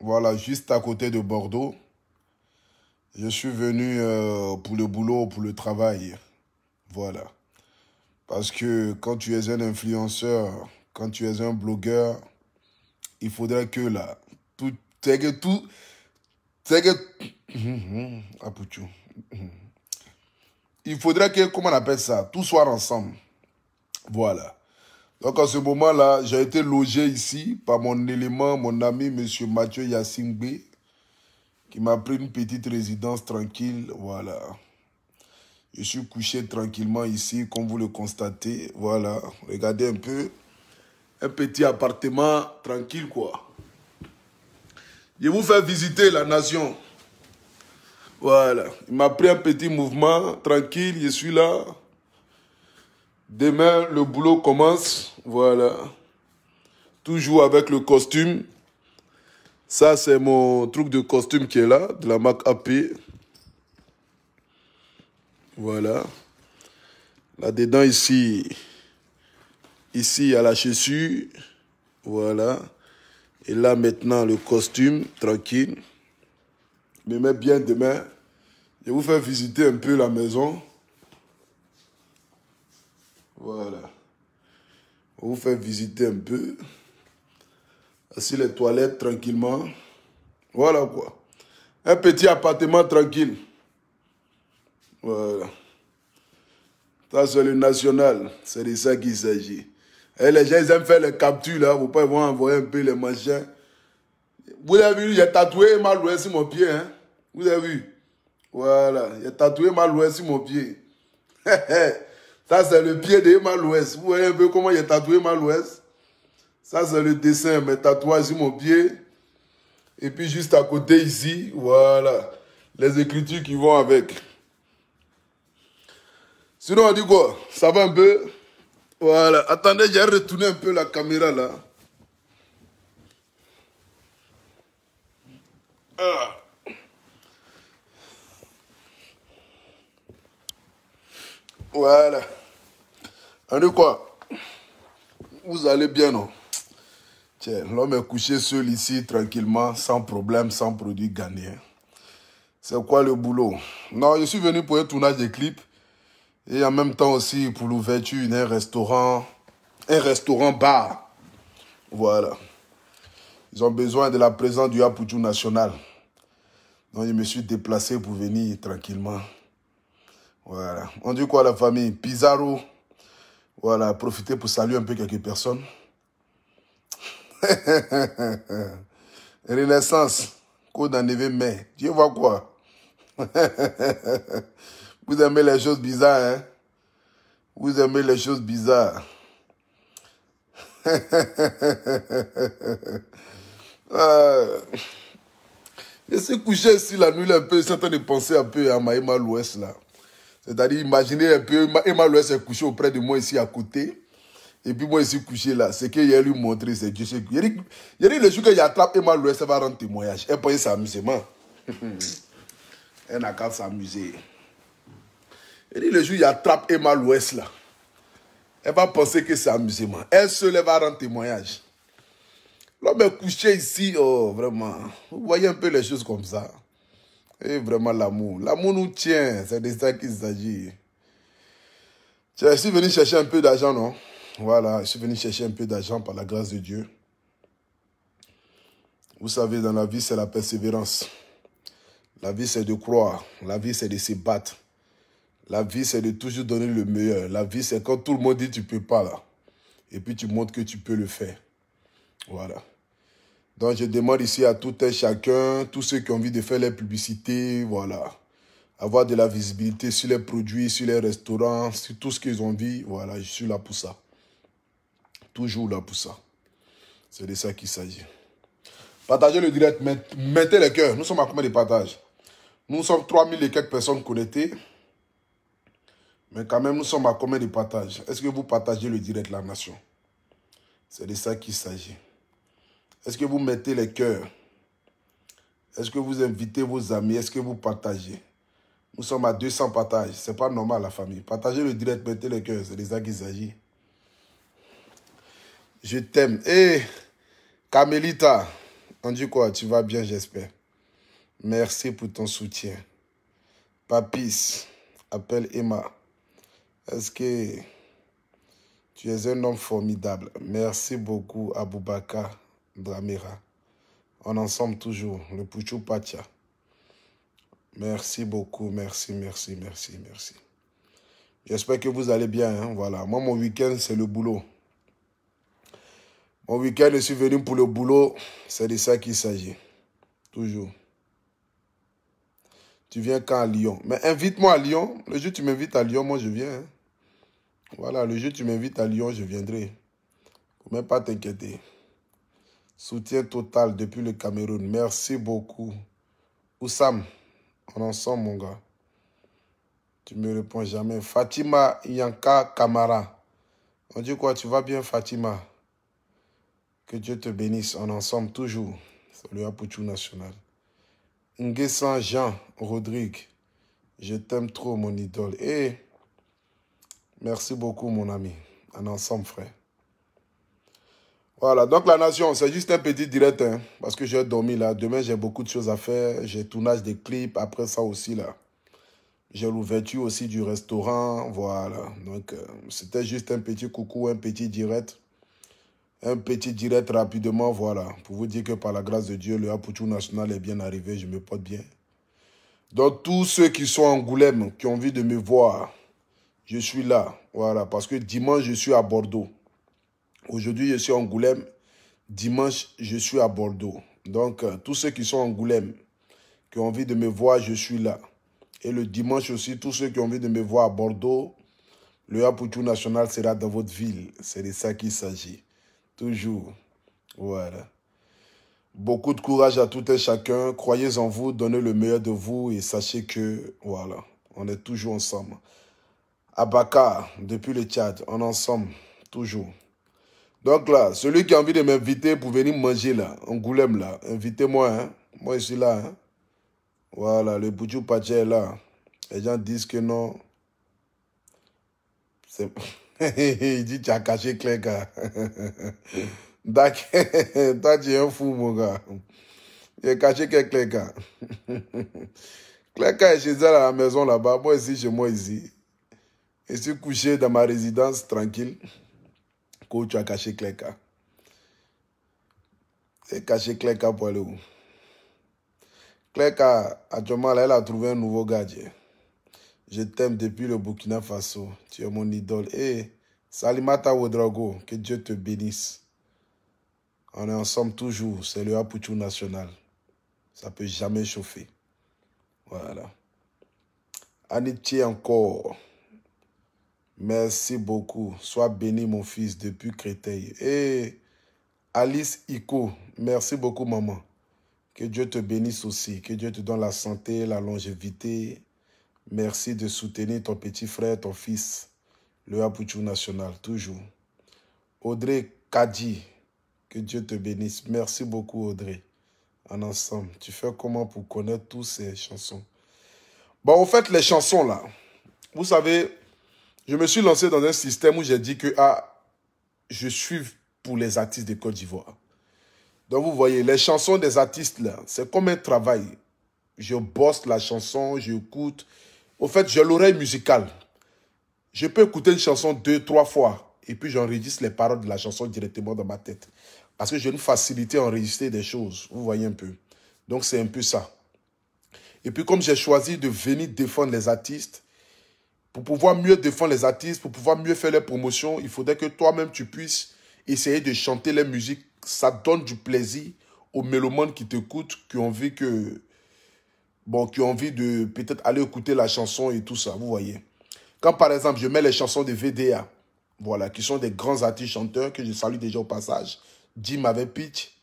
Voilà, juste à côté de Bordeaux. Je suis venu pour le boulot, pour le travail. Voilà. Parce que quand tu es un influenceur, quand tu es un blogueur, il faudrait que là, c'est que, ah, Pouchou. Il faudrait que, comment on appelle ça, tout soit ensemble. Voilà. Donc, en ce moment-là, j'ai été logé ici par mon élément, mon ami, M. Mathieu Yassingbe, qui m'a pris une petite résidence tranquille. Voilà. Je suis couché tranquillement ici, comme vous le constatez. Voilà. Regardez un peu. Un petit appartement tranquille, quoi. Je vous fais visiter la nation. Voilà. Il m'a pris un petit mouvement tranquille. Je suis là. Demain, le boulot commence. Voilà. Toujours avec le costume. Ça, c'est mon truc de costume qui est là, de la marque AP. Voilà. Là-dedans, ici, il y a la chaussure. Voilà. Et là, maintenant, le costume, tranquille. Je me mets bien demain. Je vais vous faire visiter un peu la maison. Voilà. Je vais vous faire visiter un peu. Assis les toilettes tranquillement. Voilà quoi. Un petit appartement tranquille. Voilà. Ça, c'est le national. C'est de ça qu'il s'agit. Et les gens, ils aiment faire les captures là. Vous pouvez voir envoyer un peu les machins. Vous avez vu, j'ai tatoué mal loué sur mon pied. Hein? Vous avez vu? Voilà. J'ai tatoué mal loué sur mon pied. Ça, c'est le pied de Emma l'Ouest. Vous voyez un peu comment j'ai tatoué Emma l'Ouest? Ça, c'est le dessin, mes tatouages sur mon pied. Et puis, juste à côté ici, voilà. Les écritures qui vont avec. Sinon, on dit quoi? Ça va un peu? Voilà. Attendez, j'ai retourné un peu la caméra là. Ah. Voilà. On dit quoi? Vous allez bien, non? Tiens, l'homme est couché seul ici, tranquillement, sans problème, sans produit gagné. C'est quoi le boulot? Non, je suis venu pour un tournage de clip. Et en même temps aussi pour l'ouverture d'un restaurant bar. Voilà. Ils ont besoin de la présence du Apouchou national. Donc je me suis déplacé pour venir tranquillement. Voilà. On dit quoi la famille? Pizarro. Voilà, profitez pour saluer un peu quelques personnes. Renaissance. Code en mai. Dieu voit quoi? Vous aimez les choses bizarres, hein? Vous aimez les choses bizarres. Je suis couché ici la nuit un peu, je suis en train de penser un peu à ma Emma l'Ouest là. C'est-à-dire, imaginez un peu, Emma l'Ouest est couché auprès de moi ici à côté. Et puis moi ici couché là, c'est qu'il a lui montré, c'est Dieu. Il dit le jour qu'il attrape Emma l'Ouest, elle va rendre témoignage. Elle peut s'amuser. Elle n'a qu'à s'amuser. Il dit le jour il attrape Emma l'Ouest là, elle va penser que c'est amusement. Elle seule va rendre témoignage. L'homme est couché ici, oh, vraiment. Vous voyez un peu les choses comme ça. Et vraiment l'amour. L'amour nous tient, c'est de ça qu'il s'agit. Je suis venu chercher un peu d'argent, non? Voilà, je suis venu chercher un peu d'argent par la grâce de Dieu. Vous savez, dans la vie, c'est la persévérance. La vie, c'est de croire. La vie, c'est de se battre. La vie, c'est de toujours donner le meilleur. La vie, c'est quand tout le monde dit tu ne peux pas là. Et puis tu montres que tu peux le faire. Voilà. Donc, je demande ici à tout un chacun, tous ceux qui ont envie de faire les publicités, voilà. Avoir de la visibilité sur les produits, sur les restaurants, sur tout ce qu'ils ont envie. Voilà, je suis là pour ça. Toujours là pour ça. C'est de ça qu'il s'agit. Partagez le direct, mettez les cœurs. Nous sommes à combien de partages? Nous sommes 3000 et quelques personnes connectées. Mais quand même, nous sommes à combien de partages? Est-ce que vous partagez le direct, la nation? C'est de ça qu'il s'agit. Est-ce que vous mettez les cœurs? Est-ce que vous invitez vos amis? Est-ce que vous partagez? Nous sommes à 200 partages. Ce n'est pas normal, la famille. Partagez le direct, mettez les cœurs. C'est de ça qu'il s'agit. Je t'aime. Hé, Camélita, On dit quoi? Tu vas bien, j'espère. Merci pour ton soutien. Papis, appelle Emma. Est-ce que tu es un homme formidable? Merci beaucoup, Aboubakar Dramera. On ensemble toujours, le Puchou Pacha. Merci beaucoup, merci. J'espère que vous allez bien, hein? Voilà. Moi, mon week-end, c'est le boulot. Mon week-end, je suis venu pour le boulot. C'est de ça qu'il s'agit. Toujours. Tu viens quand à Lyon? Mais invite-moi à Lyon. Le jour où tu m'invites à Lyon, moi, je viens. Hein? Voilà, le jour où tu m'invites à Lyon, je viendrai. Faut même pas t'inquiéter. Soutien total depuis le Cameroun. Merci beaucoup. Oussam, on est ensemble, mon gars. Tu me réponds jamais. Fatima Yanka Kamara. On dit quoi? Tu vas bien, Fatima? Que Dieu te bénisse. On est ensemble toujours. C'est le Apuchou national. Nguessan Jean Rodrigue. Je t'aime trop, mon idole. Et merci beaucoup, mon ami. On est ensemble, frère. Voilà, donc la nation, c'est juste un petit direct, hein, parce que j'ai dormi là. Demain, j'ai beaucoup de choses à faire. J'ai tournage des clips. Après ça aussi, là, j'ai l'ouverture aussi du restaurant. Voilà, donc c'était juste un petit coucou, un petit direct. Un petit direct rapidement, voilà, pour vous dire que par la grâce de Dieu, le Apuchou national est bien arrivé. Je me porte bien. Donc, tous ceux qui sont à Angoulême, qui ont envie de me voir, je suis là. Voilà, parce que dimanche, je suis à Bordeaux. Aujourd'hui, je suis à Angoulême. Dimanche, je suis à Bordeaux. Donc, tous ceux qui sont à Angoulême, qui ont envie de me voir, je suis là. Et le dimanche aussi, tous ceux qui ont envie de me voir à Bordeaux, le Apuchou national sera dans votre ville. C'est de ça qu'il s'agit. Toujours. Voilà. Beaucoup de courage à tout un chacun. Croyez en vous, donnez le meilleur de vous et sachez que, voilà, on est toujours ensemble. Abaka, depuis le Tchad, on est ensemble, toujours. Donc là, celui qui a envie de m'inviter pour venir manger là, Angoulême là, invitez-moi, hein. Moi, je suis là, hein. Voilà, le Puchou Pacha est là. Les gens disent que non. Il dit, tu as caché Cléka. D'accord. Toi, tu es un fou, mon gars. J'ai caché Cléka. Cléka est chez elle à la maison là-bas. Moi, ici, chez moi, ici. Je suis couché dans ma résidence, tranquille. Quand tu as caché Cléka. C'est caché Cléka pour aller où? Cléka, actuellement, là, elle a trouvé un nouveau gardien. Je t'aime depuis le Burkina Faso. Tu es mon idole. Et Salimata Ouedraogo, que Dieu te bénisse. On est ensemble toujours. C'est le Apuchou national. Ça ne peut jamais chauffer. Voilà. Amitié encore. Merci beaucoup. Sois béni, mon fils, depuis Créteil. Et Alice Iko, merci beaucoup, maman. Que Dieu te bénisse aussi. Que Dieu te donne la santé, la longévité. Merci de soutenir ton petit frère, ton fils, le Apuchou national, toujours. Audrey Kadi, que Dieu te bénisse. Merci beaucoup, Audrey. En ensemble, tu fais comment pour connaître toutes ces chansons? Bon, en fait, les chansons, là, vous savez, je me suis lancé dans un système où j'ai dit que je suis pour les artistes de Côte d'Ivoire. Donc, vous voyez, les chansons des artistes, là, c'est comme un travail. Je bosse la chanson, j'écoute. Au fait, j'ai l'oreille musicale. Je peux écouter une chanson 2, 3 fois et puis j'enregistre les paroles de la chanson directement dans ma tête. Parce que j'ai une facilité à enregistrer des choses. Vous voyez un peu. Donc, c'est un peu ça. Et puis, comme j'ai choisi de venir défendre les artistes, pour pouvoir mieux défendre les artistes, pour pouvoir mieux faire les promotions, il faudrait que toi-même, tu puisses essayer de chanter les musiques. Ça donne du plaisir aux mélomanes qui t'écoutent, qui ont envie qui ont envie de peut-être aller écouter la chanson et tout ça, vous voyez. Quand par exemple, je mets les chansons de VDA, voilà, qui sont des grands artistes chanteurs que je salue déjà au passage, Jim avec Pitch,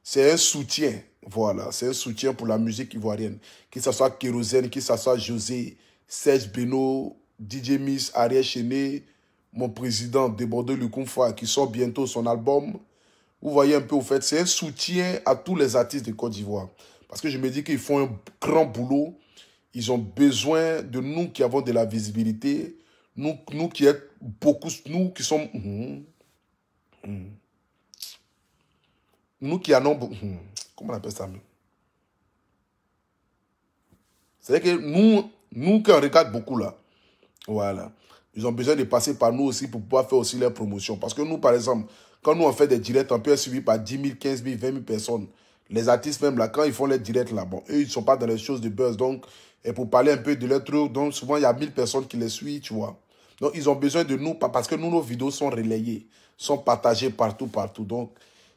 c'est un soutien, voilà, c'est un soutien pour la musique ivoirienne. Que ce soit Kérosène, que ce soit José, Serge Beno, DJ Miss, Ariel Chené, mon président Débordé Lukumfa, qui sort bientôt son album. Vous voyez un peu, au fait, c'est un soutien à tous les artistes de Côte d'Ivoire. Parce que je me dis qu'ils font un grand boulot. Ils ont besoin de nous qui avons de la visibilité. Nous qui êtes beaucoup, nous qui sommes... nous qui en avons... Comment on appelle ça? C'est que nous qui en regarde beaucoup là, voilà, ils ont besoin de passer par nous aussi pour pouvoir faire aussi leur promotion. Parce que nous, par exemple, quand nous on fait des directs, on peut être suivi par 10 000, 15 000, 20 000 personnes. Les artistes même là, quand ils font les directs là, bon, eux, ils ne sont pas dans les choses de buzz. Donc, et pour parler un peu de leur truc, donc souvent, il y a 1000 personnes qui les suivent, tu vois. Donc, ils ont besoin de nous parce que nous, nos vidéos sont relayées, sont partagées partout, partout. Donc,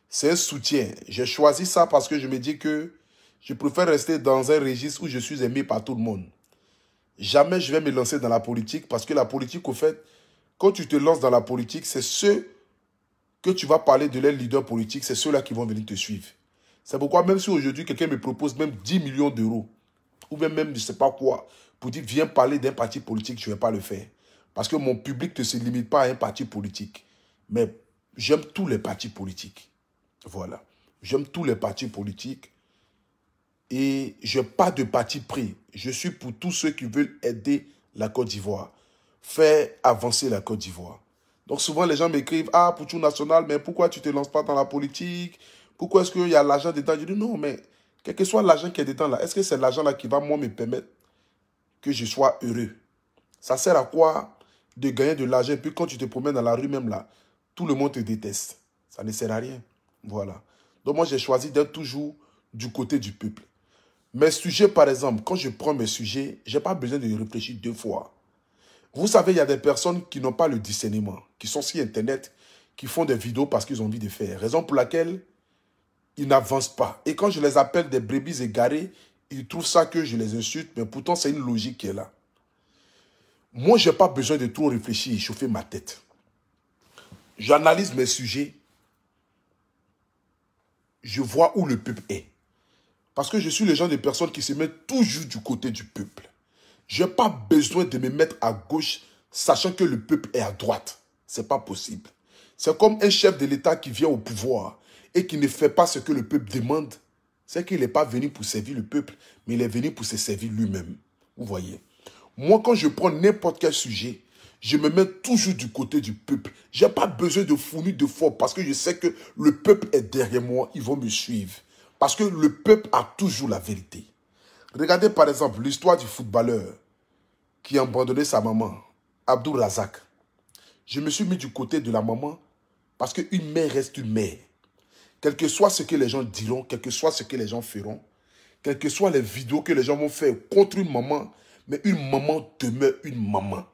c'est un soutien. J'ai choisi ça parce que je me dis que je préfère rester dans un registre où je suis aimé par tout le monde. Jamais je vais me lancer dans la politique parce que la politique, au fait, quand tu te lances dans la politique, c'est ceux que tu vas parler de leurs leaders politiques, c'est ceux-là qui vont venir te suivre. C'est pourquoi même si aujourd'hui, quelqu'un me propose même 10 millions d'euros, ou même je ne sais pas quoi, pour dire viens parler d'un parti politique, je ne vais pas le faire. Parce que mon public ne se limite pas à un parti politique. Mais j'aime tous les partis politiques. Voilà. J'aime tous les partis politiques. Et je n'ai pas de parti pris. Je suis pour tous ceux qui veulent aider la Côte d'Ivoire. Faire avancer la Côte d'Ivoire. Donc souvent les gens m'écrivent, ah, pour tout national, mais pourquoi tu ne te lances pas dans la politique? Pourquoi est-ce qu'il y a l'argent dedans? Je dis non, mais quel que soit l'argent qui est dedans là, est-ce que c'est l'argent là qui va moi me permettre que je sois heureux? Ça sert à quoi de gagner de l'argent et puis quand tu te promènes dans la rue même là, tout le monde te déteste. Ça ne sert à rien. Voilà. Donc moi j'ai choisi d'être toujours du côté du peuple. Mes sujets, par exemple, quand je prends mes sujets, je n'ai pas besoin de réfléchir 2 fois. Vous savez, il y a des personnes qui n'ont pas le discernement, qui sont sur Internet, qui font des vidéos parce qu'ils ont envie de faire. Raison pour laquelle ils n'avancent pas. Et quand je les appelle des brebis égarées, ils trouvent ça que je les insulte, mais pourtant c'est une logique qui est là. Moi, je n'ai pas besoin de trop réfléchir et chauffer ma tête. J'analyse mes sujets. Je vois où le peuple est. Parce que je suis le genre de personne qui se met toujours du côté du peuple. Je n'ai pas besoin de me mettre à gauche, sachant que le peuple est à droite. Ce n'est pas possible. C'est comme un chef de l'État qui vient au pouvoir et qui ne fait pas ce que le peuple demande. C'est qu'il n'est pas venu pour servir le peuple, mais il est venu pour se servir lui-même. Vous voyez. Moi, quand je prends n'importe quel sujet, je me mets toujours du côté du peuple. Je n'ai pas besoin de fournir de force parce que je sais que le peuple est derrière moi. Ils vont me suivre. Parce que le peuple a toujours la vérité. Regardez par exemple l'histoire du footballeur qui a abandonné sa maman, Abdul Razak. Je me suis mis du côté de la maman parce qu'une mère reste une mère. Quel que soit ce que les gens diront, quel que soit ce que les gens feront, quelles que soient les vidéos que les gens vont faire contre une maman, mais une maman demeure une maman.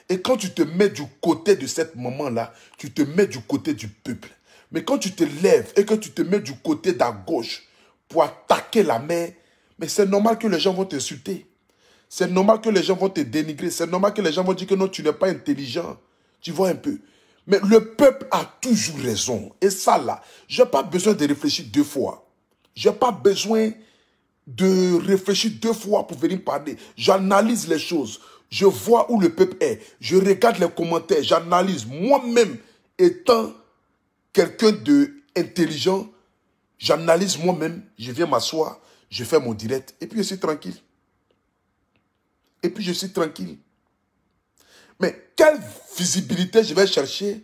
Et quand tu te mets du côté de cette maman-là, tu te mets du côté du peuple. Mais quand tu te lèves et que tu te mets du côté de la gauche pour attaquer la mère, mais c'est normal que les gens vont t'insulter. C'est normal que les gens vont te dénigrer. C'est normal que les gens vont dire que non, tu n'es pas intelligent. Tu vois un peu. Mais le peuple a toujours raison. Et ça là, je n'ai pas besoin de réfléchir 2 fois. Je n'ai pas besoin de réfléchir 2 fois pour venir parler. J'analyse les choses. Je vois où le peuple est. Je regarde les commentaires. J'analyse. Moi-même, étant quelqu'un d'intelligent, j'analyse moi-même. Je viens m'asseoir. Je fais mon direct. Et puis je suis tranquille. Et puis je suis tranquille. Mais quelle visibilité je vais chercher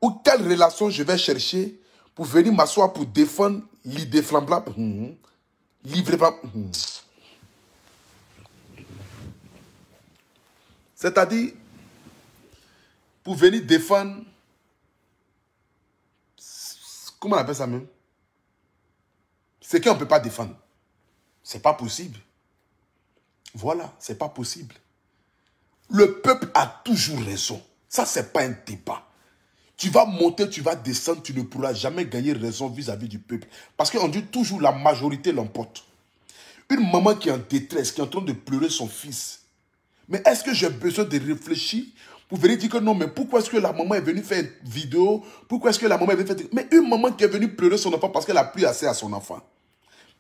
ou quelle relation je vais chercher pour venir m'asseoir pour défendre l'idée flambable, c'est-à-dire pour venir défendre, comment on appelle ça même? Ce qu'on ne peut pas défendre. Ce n'est pas possible. Voilà, ce n'est pas possible. Le peuple a toujours raison. Ça, ce n'est pas un débat. Tu vas monter, tu vas descendre, tu ne pourras jamais gagner raison vis-à-vis du peuple. Parce qu'on dit toujours la majorité l'emporte. Une maman qui est en détresse, qui est en train de pleurer son fils. Mais est-ce que j'ai besoin de réfléchir pour venir dire que non, mais pourquoi est-ce que la maman est venue faire une vidéo? Pourquoi est-ce que la maman est venue faire... Mais une maman qui est venue pleurer son enfant parce qu'elle n'a plus assez à son enfant.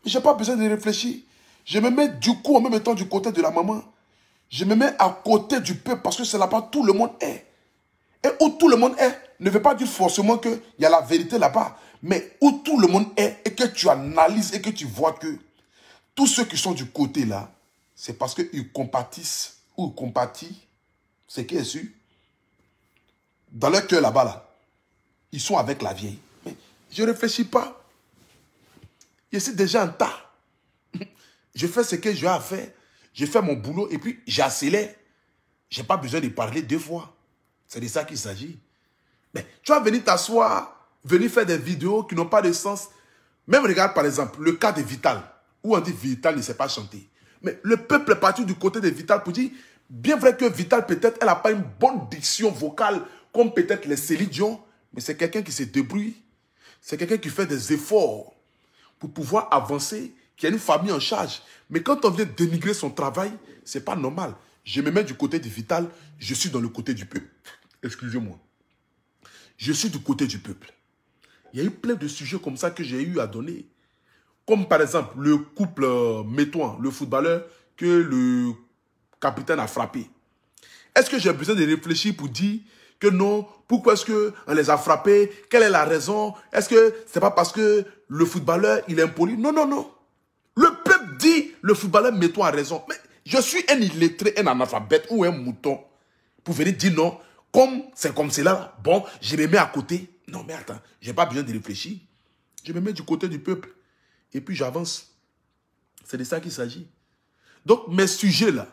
Mais je n'ai pas besoin de réfléchir. Je me mets du coup en même temps du côté de la maman. Je me mets à côté du peuple parce que c'est là-bas tout le monde est. Et où tout le monde est ne veut pas dire forcément qu'il y a la vérité là-bas. Mais où tout le monde est et que tu analyses et que tu vois que tous ceux qui sont du côté là, c'est parce qu'ils compatissent ou compatissent, c'est qui est sûr. Dans leur cœur là-bas, là, ils sont avec la vieille. Mais je ne réfléchis pas. Je suis déjà en tas. Je fais ce que j'ai à faire. Je fais mon boulot et puis j'accélère. Je n'ai pas besoin de parler 2 fois. C'est de ça qu'il s'agit. Mais tu vas venir t'asseoir, venir faire des vidéos qui n'ont pas de sens. Même regarde par exemple le cas de Vital, où on dit Vital ne sait pas chanter. Mais le peuple est parti du côté de Vital pour dire, bien vrai que Vital peut-être, elle n'a pas une bonne diction vocale, comme peut-être les Céline Dion, mais c'est quelqu'un qui se débrouille. C'est quelqu'un qui fait des efforts pour pouvoir avancer, qui a une famille en charge. Mais quand on vient dénigrer son travail, ce n'est pas normal. Je me mets du côté du Vital, je suis dans le côté du peuple. Excusez-moi. Je suis du côté du peuple. Il y a eu plein de sujets comme ça que j'ai eu à donner. Comme par exemple le couple Métoin, le footballeur que le capitaine a frappé. Est-ce que j'ai besoin de réfléchir pour dire que non, pourquoi est-ce qu'on les a frappés? Quelle est la raison? Est-ce que c'est pas parce que le footballeur, il est impoli? Non, non, non. Le peuple dit, le footballeur Métoin a raison. Mais je suis un illettré, un analphabète ou un mouton pour venir dire non. Comme c'est comme cela, bon, je me mets à côté. Non, mais attends, je n'ai pas besoin de réfléchir. Je me mets du côté du peuple. Et puis j'avance. C'est de ça qu'il s'agit. Donc, mes sujets-là,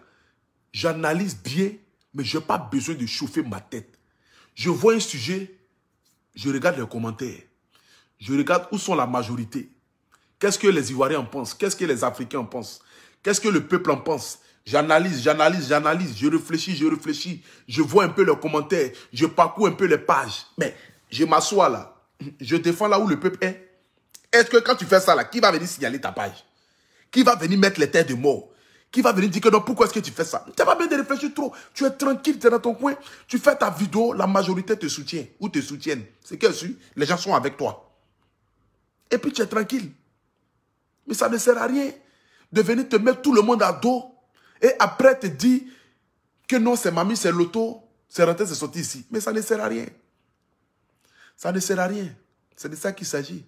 j'analyse bien, mais je n'ai pas besoin de chauffer ma tête. Je vois un sujet, je regarde les commentaires. Je regarde où sont la majorité. Qu'est-ce que les Ivoiriens en pensent? Qu'est-ce que les Africains en pensent? Qu'est-ce que le peuple en pense? J'analyse, j'analyse, j'analyse, je réfléchis, je vois un peu les commentaires, je parcours un peu les pages. Mais je m'assois là, je défends là où le peuple est. Est-ce que quand tu fais ça là, qui va venir signaler ta page? Qui va venir mettre les têtes de mort? Qui va venir dire que non, pourquoi est-ce que tu fais ça? Tu n'as pas besoin de réfléchir trop. Tu es tranquille, tu es dans ton coin. Tu fais ta vidéo, la majorité te soutient ou te soutiennent. C'est que les gens sont avec toi. Et puis tu es tranquille. Mais ça ne sert à rien de venir te mettre tout le monde à dos et après te dire que non, c'est mamie, c'est l'auto, c'est rentré, c'est sorti ici. Mais ça ne sert à rien. Ça ne sert à rien. C'est de ça qu'il s'agit.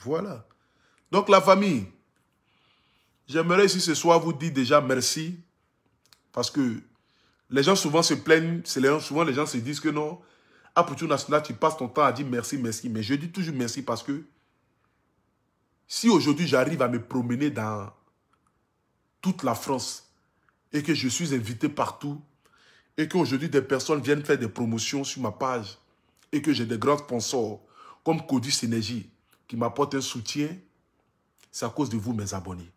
Voilà. Donc la famille, j'aimerais ici ce soir vous dire déjà merci parce que les gens souvent se plaignent, souvent les gens se disent que non, à Poutou National, tu passes ton temps à dire merci, merci. Mais je dis toujours merci parce que si aujourd'hui j'arrive à me promener dans toute la France et que je suis invité partout et qu'aujourd'hui des personnes viennent faire des promotions sur ma page et que j'ai des grands sponsors comme Codis Énergie qui m'apportent un soutien, c'est à cause de vous mes abonnés.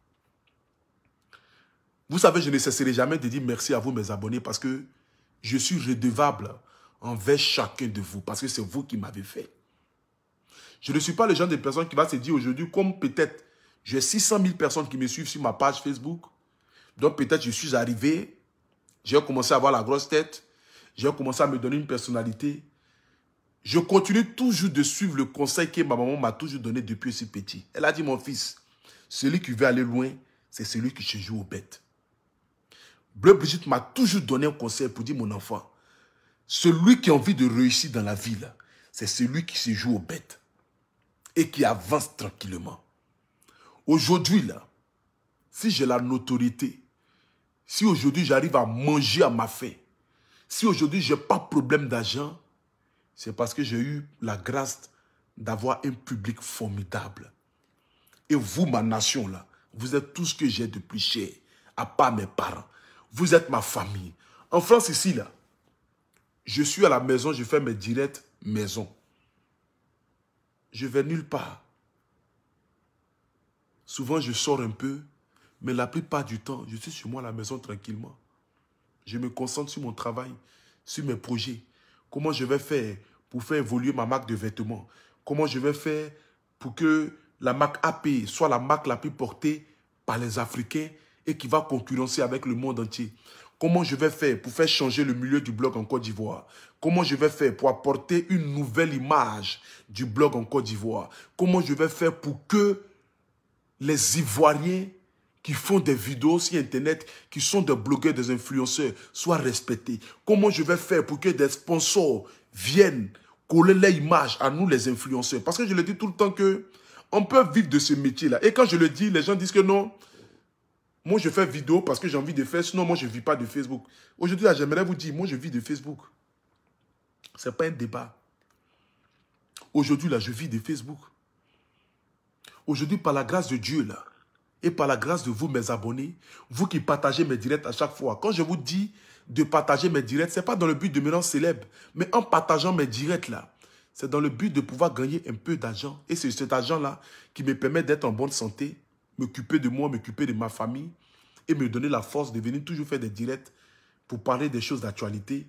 Vous savez, je ne cesserai jamais de dire merci à vous mes abonnés parce que je suis redevable envers chacun de vous parce que c'est vous qui m'avez fait. Je ne suis pas le genre de personne qui va se dire aujourd'hui, comme peut-être j'ai 600 000 personnes qui me suivent sur ma page Facebook, donc peut-être je suis arrivé, j'ai commencé à avoir la grosse tête, j'ai commencé à me donner une personnalité. Je continue toujours de suivre le conseil que ma maman m'a toujours donné depuis aussi petit. Elle a dit, mon fils, celui qui veut aller loin, c'est celui qui se joue aux bêtes. Bleu Brigitte m'a toujours donné un conseil pour dire, mon enfant, celui qui a envie de réussir dans la vie, c'est celui qui se joue aux bêtes et qui avance tranquillement. Aujourd'hui, là, si j'ai la notoriété, si aujourd'hui j'arrive à manger à ma faim, si aujourd'hui je n'ai pas de problème d'argent, c'est parce que j'ai eu la grâce d'avoir un public formidable. Et vous, ma nation, là, vous êtes tout ce que j'ai de plus cher, à part mes parents. Vous êtes ma famille. En France, ici, là, je suis à la maison, je fais mes directs maison. Je vais nulle part. Souvent, je sors un peu, mais la plupart du temps, je suis chez moi à la maison tranquillement. Je me concentre sur mon travail, sur mes projets. Comment je vais faire pour faire évoluer ma marque de vêtements? Comment je vais faire pour que la marque AP soit la marque la plus portée par les Africains et qui va concurrencer avec le monde entier? Comment je vais faire pour faire changer le milieu du blog en Côte d'Ivoire? Comment je vais faire pour apporter une nouvelle image du blog en Côte d'Ivoire? Comment je vais faire pour que les Ivoiriens qui font des vidéos sur Internet, qui sont des blogueurs, des influenceurs, soient respectés? Comment je vais faire pour que des sponsors viennent coller leur image à nous, les influenceurs? Parce que je le dis tout le temps que on peut vivre de ce métier-là. Et quand je le dis, les gens disent que non, moi je fais vidéo parce que j'ai envie de faire, sinon moi je ne vis pas de Facebook. Aujourd'hui, j'aimerais vous dire, moi je vis de Facebook. Ce n'est pas un débat. Aujourd'hui, là, je vis de Facebook. Aujourd'hui, par la grâce de Dieu, là, et par la grâce de vous, mes abonnés, vous qui partagez mes directs à chaque fois, quand je vous dis de partager mes directs, ce n'est pas dans le but de me rendre célèbre, mais en partageant mes directs, là, c'est dans le but de pouvoir gagner un peu d'argent. Et c'est cet argent-là qui me permet d'être en bonne santé, m'occuper de moi, m'occuper de ma famille, et me donner la force de venir toujours faire des directs pour parler des choses d'actualité,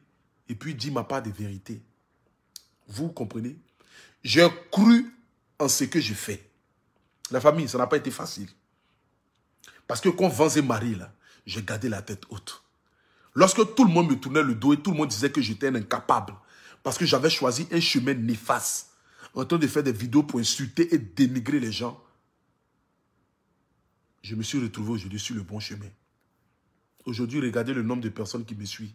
et puis dire ma part de vérité. Vous comprenez? J'ai cru en ce que je fais. La famille, ça n'a pas été facile. Parce que quand Vance et Marie, là, j'ai gardé la tête haute. Lorsque tout le monde me tournait le dos et tout le monde disait que j'étais un incapable, parce que j'avais choisi un chemin néfaste, en train de faire des vidéos pour insulter et dénigrer les gens, je me suis retrouvé aujourd'hui sur le bon chemin. Aujourd'hui, regardez le nombre de personnes qui me suivent.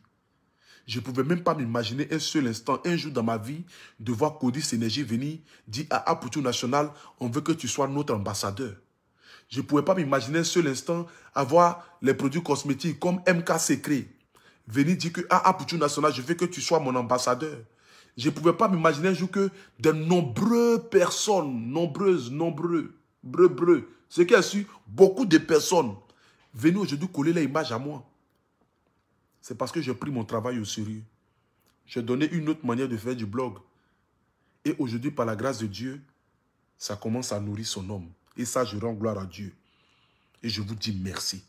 Je ne pouvais même pas m'imaginer un seul instant, un jour dans ma vie, de voir Codis Énergie venir dire à Apoutou National, on veut que tu sois notre ambassadeur. Je ne pouvais pas m'imaginer un seul instant avoir les produits cosmétiques comme MK Secret venir dire que à Apoutou National, je veux que tu sois mon ambassadeur. Je ne pouvais pas m'imaginer un jour que de nombreuses personnes, ce qui a su, beaucoup de personnes venir aujourd'hui coller l'image à moi. C'est parce que j'ai pris mon travail au sérieux. J'ai donné une autre manière de faire du blog. Et aujourd'hui, par la grâce de Dieu, ça commence à nourrir son homme. Et ça, je rends gloire à Dieu. Et je vous dis merci.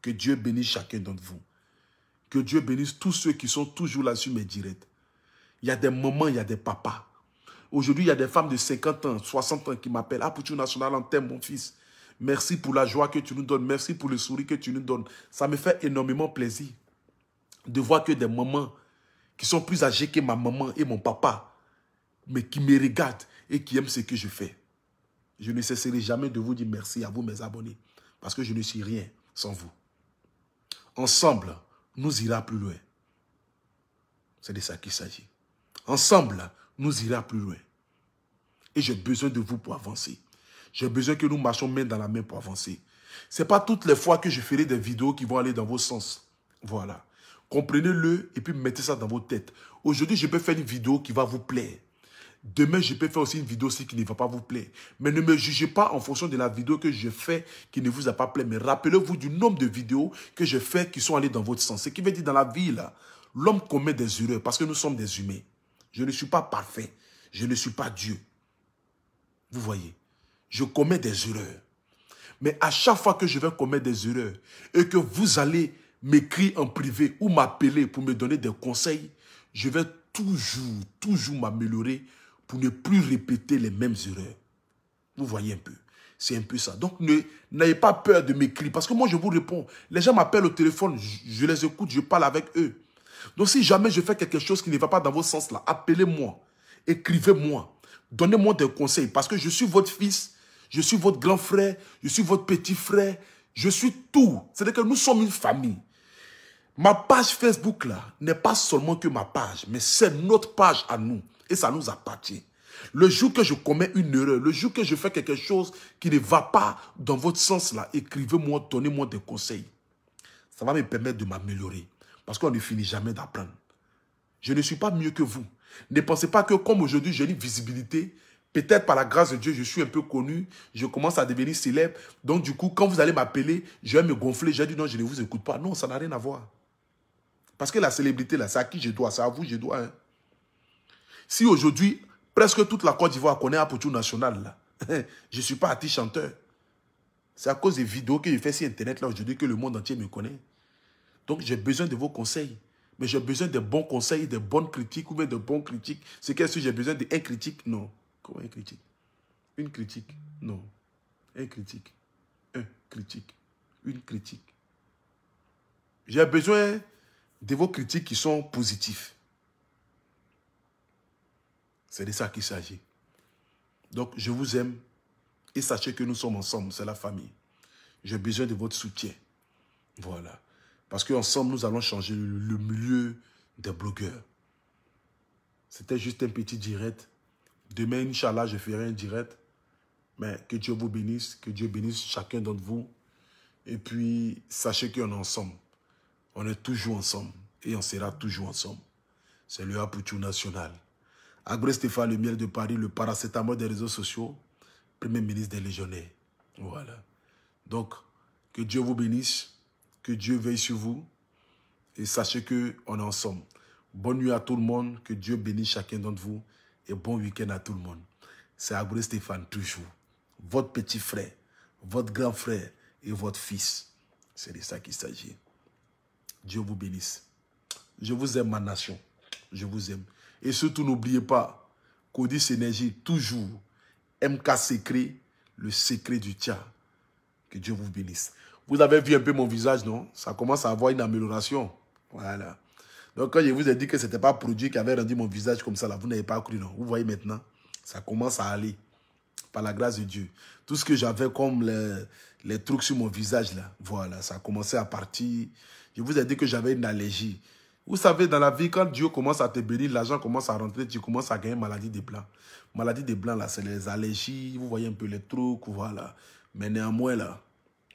Que Dieu bénisse chacun d'entre vous. Que Dieu bénisse tous ceux qui sont toujours là sur mes directs. Il y a des mamans, il y a des papas. Aujourd'hui, il y a des femmes de 50 ans, 60 ans qui m'appellent. Apoutou National, on t'aime, mon fils. Merci pour la joie que tu nous donnes. Merci pour le sourire que tu nous donnes. Ça me fait énormément plaisir de voir que des mamans qui sont plus âgées que ma maman et mon papa, mais qui me regardent et qui aiment ce que je fais. Je ne cesserai jamais de vous dire merci à vous, mes abonnés, parce que je ne suis rien sans vous. Ensemble, nous irons plus loin. C'est de ça qu'il s'agit. Ensemble, nous irons plus loin. Et j'ai besoin de vous pour avancer. J'ai besoin que nous marchions main dans la main pour avancer. Ce n'est pas toutes les fois que je ferai des vidéos qui vont aller dans vos sens. Voilà. Comprenez-le et puis mettez ça dans vos têtes. Aujourd'hui, je peux faire une vidéo qui va vous plaire. Demain, je peux faire aussi une vidéo aussi qui ne va pas vous plaire. Mais ne me jugez pas en fonction de la vidéo que je fais qui ne vous a pas plu. Mais rappelez-vous du nombre de vidéos que je fais qui sont allées dans votre sens. Ce qui veut dire dans la vie, là, l'homme commet des erreurs parce que nous sommes des humains. Je ne suis pas parfait. Je ne suis pas Dieu. Vous voyez, je commets des erreurs. Mais à chaque fois que je vais commettre des erreurs et que vous allez m'écrire en privé ou m'appeler pour me donner des conseils, je vais toujours m'améliorer pour ne plus répéter les mêmes erreurs. Vous voyez un peu. C'est un peu ça. Donc, n'ayez pas peur de m'écrire. Parce que moi, je vous réponds. Les gens m'appellent au téléphone. Je les écoute. Je parle avec eux. Donc, si jamais je fais quelque chose qui ne va pas dans vos sens là, appelez-moi. Écrivez-moi. Donnez-moi des conseils. Parce que je suis votre fils. Je suis votre grand frère. Je suis votre petit frère. Je suis tout. C'est-à-dire que nous sommes une famille. Ma page Facebook là n'est pas seulement que ma page, mais c'est notre page à nous. Et ça nous appartient. Le jour que je commets une erreur, le jour que je fais quelque chose qui ne va pas dans votre sens là, écrivez-moi, donnez-moi des conseils. Ça va me permettre de m'améliorer. Parce qu'on ne finit jamais d'apprendre. Je ne suis pas mieux que vous. Ne pensez pas que comme aujourd'hui j'ai une visibilité, peut-être par la grâce de Dieu, je suis un peu connu, je commence à devenir célèbre. Donc du coup, quand vous allez m'appeler, je vais me gonfler, je vais dire non, je ne vous écoute pas. Non, ça n'a rien à voir. Parce que la célébrité, là, c'est à qui je dois, c'est à vous je dois. Hein. Si aujourd'hui, presque toute la Côte d'Ivoire connaît Apoutou National, là, je ne suis pas artiste chanteur. C'est à cause des vidéos que je fais sur Internet, là, aujourd'hui, que le monde entier me connaît. Donc, j'ai besoin de vos conseils. Mais j'ai besoin de bons conseils, de bonnes critiques ou bien de bons critiques. C'est qu'est-ce que j'ai besoin d'un critique? Non. Comment un critique? Une critique? Non. Un critique. Un critique. Une critique. J'ai besoin de vos critiques qui sont positifs. C'est de ça qu'il s'agit. Donc, je vous aime et sachez que nous sommes ensemble, c'est la famille. J'ai besoin de votre soutien. Voilà. Parce qu'ensemble, nous allons changer le milieu des blogueurs. C'était juste un petit direct. Demain, Inch'Allah, je ferai un direct. Mais que Dieu vous bénisse, que Dieu bénisse chacun d'entre vous. Et puis, sachez qu'on est ensemble. On est toujours ensemble et on sera toujours ensemble. C'est le Apoutou National. Agré Stéphane, le miel de Paris, le paracétamol des réseaux sociaux. premier ministre des légionnaires. Voilà. Donc, que Dieu vous bénisse, que Dieu veille sur vous, et sachez qu'on est ensemble. Bonne nuit à tout le monde, que Dieu bénisse chacun d'entre vous, et bon week-end à tout le monde. C'est Agoué Stéphane, toujours. Votre petit frère, votre grand frère et votre fils. C'est de ça qu'il s'agit. Dieu vous bénisse. Je vous aime, ma nation. Je vous aime. Et surtout, n'oubliez pas, Codis Énergie, toujours, MK Secret, le secret du Tchad. Que Dieu vous bénisse. Vous avez vu un peu mon visage, non? Ça commence à avoir une amélioration. Voilà. Donc, quand je vous ai dit que ce n'était pas produit qui avait rendu mon visage comme ça, là, vous n'avez pas cru, non? Vous voyez maintenant, ça commence à aller. Par la grâce de Dieu. Tout ce que j'avais comme les trucs sur mon visage, là, voilà, ça a commencé à partir. Je vous ai dit que j'avais une allergie. Vous savez, dans la vie, quand Dieu commence à te bénir, l'argent commence à rentrer, tu commences à gagner maladie des blancs. Maladie des blancs, là, c'est les allergies, vous voyez un peu les trucs, voilà. Mais néanmoins, là,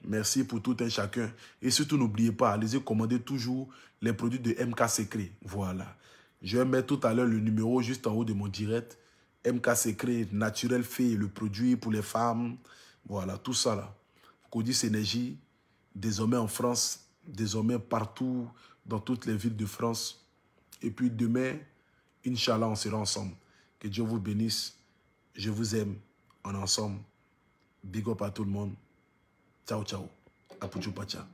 merci pour tout un chacun. Et surtout, n'oubliez pas, allez-y commander toujours les produits de MK Secret. Voilà. Je vais mettre tout à l'heure le numéro juste en haut de mon direct. MK Secret, naturel fait, le produit pour les femmes. Voilà, tout ça là. Codis Énergie, désormais en France, désormais partout, dans toutes les villes de France. Et puis demain, Inch'Allah, on sera ensemble. Que Dieu vous bénisse. Je vous aime. On est ensemble. Big up à tout le monde. Ciao, ciao. Apuchu Pacha.